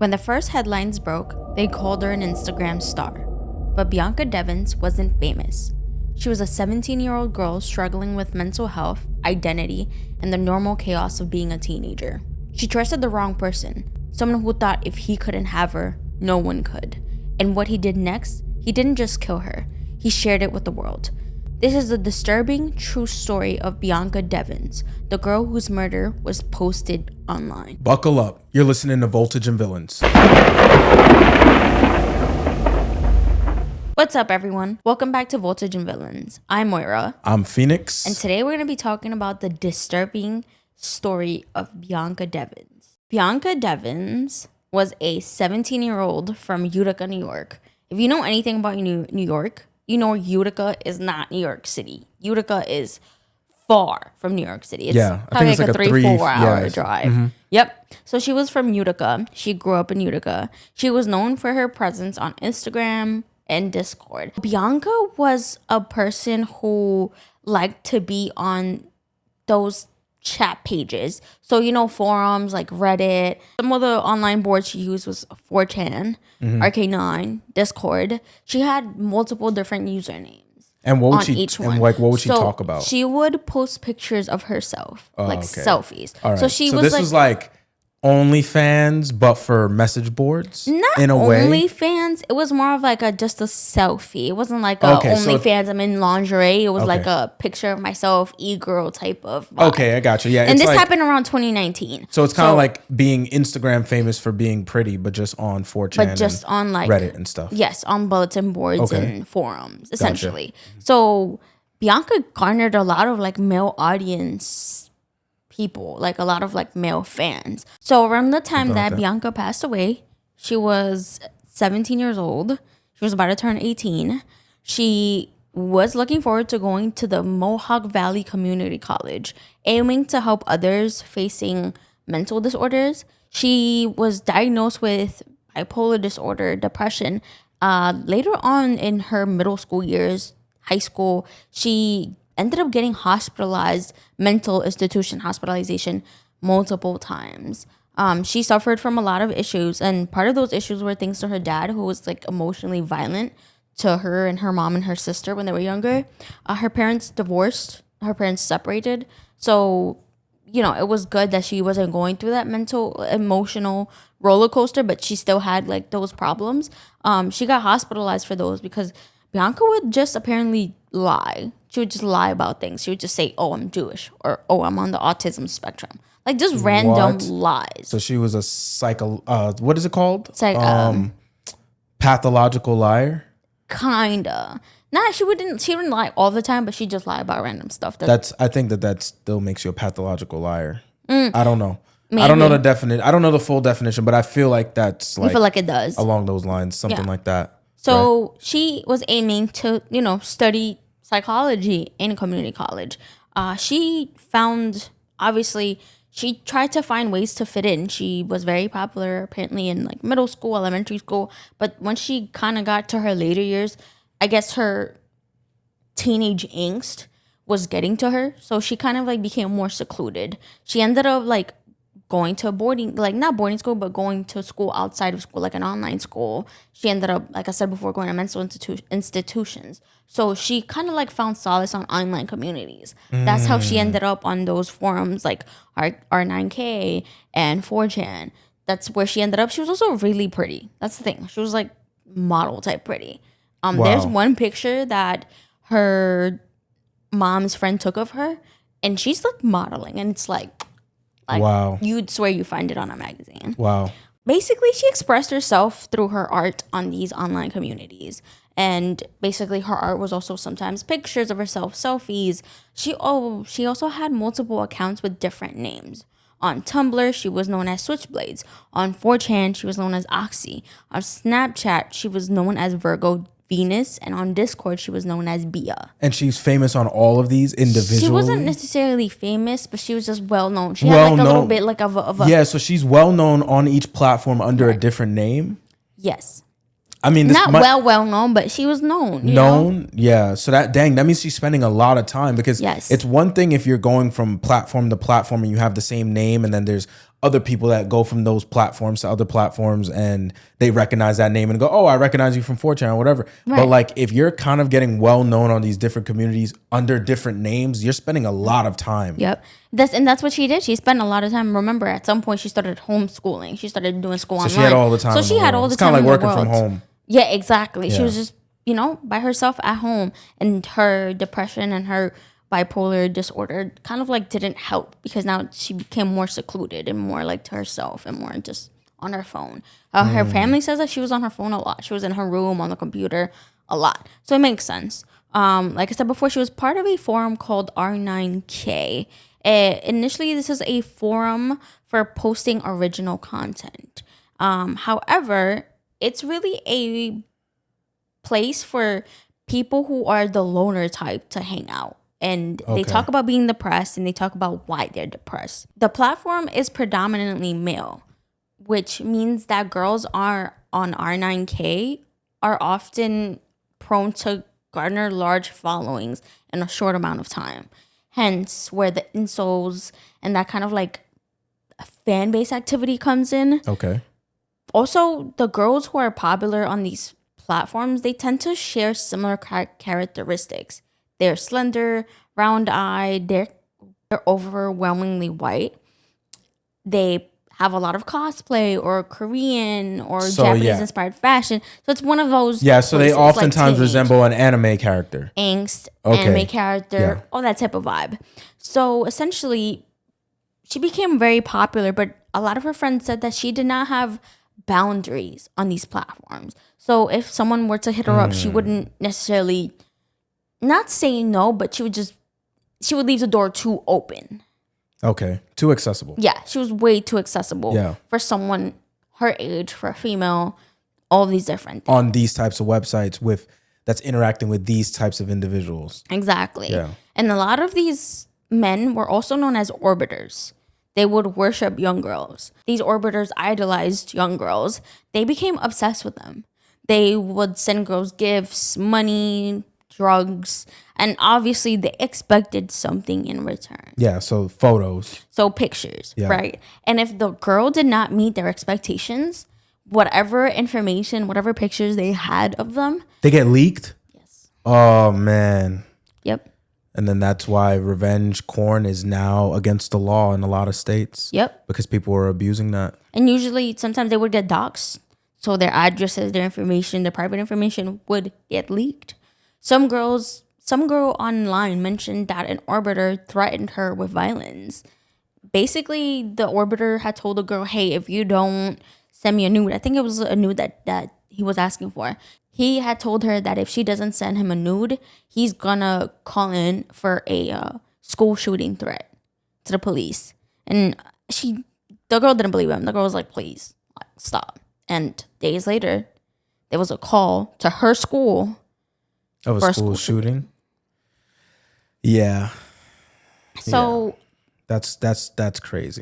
When the first headlines broke, they called her an Instagram star. But Bianca Devins wasn't famous. She was a 17-year-old girl struggling with mental health, identity, and the normal chaos of being a teenager. She trusted the wrong person, someone who thought if he couldn't have her, no one could. And what he did next, he didn't just kill her, he shared it with the world. This is the disturbing, true story of Bianca Devins, the girl whose murder was posted online. Buckle up. You're listening to Voltage and Villains. What's up, everyone? Welcome back to Voltage and Villains. I'm Moira. I'm Phoenix. And today we're going to be talking about the disturbing story of Bianca Devins. Bianca Devins was a 17-year-old from Utica, New York. If you know anything about New York, you know Utica is not New York City. Utica is far from New York City. It's probably like a 3-4 hour drive. Mm-hmm. Yep. So she was from Utica. She grew up in Utica. She was known for her presence on Instagram and Discord. Bianca was a person who liked to be on those chat pages. So, you know, forums like Reddit. Some of the online boards she used was 4chan, RK9, Discord. She had multiple different usernames. And what would she each one. And like what would she talk about? She would post pictures of herself, selfies. All right. So this was like OnlyFans, but for message boards. Not in a way. OnlyFans. It was more of like just a selfie. It wasn't like a OnlyFans. I'm in lingerie. It was like a picture of myself, e-girl type of vibe. Okay, I got you. Yeah, and this happened around 2019. So it's kind of like being Instagram famous for being pretty, but just on 4chan, but just on like Reddit and stuff. Yes, on bulletin boards and forums, essentially. Gotcha. So Bianca garnered a lot of like male audience people, like a lot of like male fans. So around the time that Bianca passed away, she was 17 years old. She was about to turn 18. She was looking forward to going to the Mohawk Valley Community College, aiming to help others facing mental disorders. She was diagnosed with bipolar disorder, depression. Later on in her middle school years, high school, she ended up getting hospitalized, mental institution hospitalization multiple times. She suffered from a lot of issues, and part of those issues were thanks to her dad, who was like emotionally violent to her and her mom and her sister when they were younger. Her parents divorced, her parents separated. So, you know, it was good that she wasn't going through that mental, emotional roller coaster, but she still had like those problems. She got hospitalized for those because Bianca would just apparently lie. She would just lie about things. She would just say, oh, I'm Jewish, or oh, I'm on the autism spectrum. Like just random lies. So she was a what is it called? Pathological liar? Kinda. Nah, she wouldn't lie all the time, but she just lie about random stuff. I think that still makes you a pathological liar. I don't know. Maybe. I don't know the definition. I don't know the full definition, but I feel like that's like, I feel like it does. Along those lines, something like that. So she was aiming to, you know, study psychology in community college. She found, obviously, she tried to find ways to fit in. She was very popular apparently in like middle school, elementary school. But once she kind of got to her later years, I guess her teenage angst was getting to her. So she kind of like became more secluded. She ended up like going to not boarding school, but going to school outside of school, like an online school. She ended up, like I said before, going to mental institutions. So she kind of like found solace on online communities. That's how she ended up on those forums like R9K and 4chan. That's where she ended up. She was also really pretty. That's the thing. She was like model type pretty. There's one picture that her mom's friend took of her, and she's like modeling, and it's like wow. You'd swear you find it on a magazine. Wow. Basically, she expressed herself through her art on these online communities. And basically, her art was also sometimes pictures of herself, selfies. She also had multiple accounts with different names. On Tumblr, she was known as Switchblades. On 4chan, she was known as Oxy. On Snapchat, she was known as Virgo Venus, and on Discord she was known as Bia. And she's famous on all of these individually? She wasn't necessarily famous, but she was just well known. She had like a little bit like of a yeah, so she's well known on each platform under a different name? Yes. I mean, not well known, but she was known. You know? Yeah. So that means she's spending a lot of time, because it's one thing if you're going from platform to platform and you have the same name, and then there's other people that go from those platforms to other platforms and they recognize that name and go, oh, I recognize you from 4chan or whatever. Right. But like if you're kind of getting well known on these different communities under different names, you're spending a lot of time. Yep. That's what she did. She spent a lot of time. Remember, at some point she started homeschooling. She started doing school online. So she had all the time. So she had all the time. It's kind of like working from home. Yeah, exactly. Yeah. She was just, by herself at home, and her depression and her bipolar disorder kind of like didn't help because now she became more secluded and more like to herself and more just on her phone. Her family says that she was on her phone a lot. She was in her room on the computer a lot. So it makes sense. Like I said before, she was part of a forum called R9K. Initially, this is a forum for posting original content. However, it's really a place for people who are the loner type to hang out. And they talk about being depressed and they talk about why they're depressed. The platform is predominantly male, which means that girls are on R9K are often prone to garner large followings in a short amount of time. Hence, where the insoles and that kind of like fan base activity comes in. Okay. Also, the girls who are popular on these platforms, they tend to share similar characteristics. They're slender, round-eyed, they're overwhelmingly white. They have a lot of cosplay or Korean or Japanese-inspired fashion. So it's one of those so they oftentimes like resemble an anime character. Angst, anime character, all that type of vibe. So essentially, she became very popular, but a lot of her friends said that she did not have boundaries on these platforms. So if someone were to hit her up, she wouldn't necessarily... not say no, but she would leave the door too open. Okay. Too accessible. Yeah. She was way too accessible for someone her age, for a female, all these different things. On these types of websites that's interacting with these types of individuals. Exactly. Yeah. And a lot of these men were also known as orbiters. They would worship young girls. These orbiters idolized young girls. They became obsessed with them. They would send girls gifts, money, drugs, and obviously they expected something in return. Yeah, so photos. So pictures, right? And if the girl did not meet their expectations, whatever information, whatever pictures they had of them... they get leaked? Yes. Oh, man. Yep. And then that's why revenge porn is now against the law in a lot of states. Yep. Because people are abusing that. And usually, sometimes they would get doxxed. So their addresses, their information, their private information would get leaked. Some girl online mentioned that an orbiter threatened her with violence. Basically, the orbiter had told the girl, hey, if you don't send me a nude, I think it was a nude that he was asking for. He had told her that if she doesn't send him a nude, he's gonna call in for a school shooting threat to the police. And the girl didn't believe him. The girl was like, please, stop. And days later, there was a call to her school of a school shooting. Yeah. So that's crazy.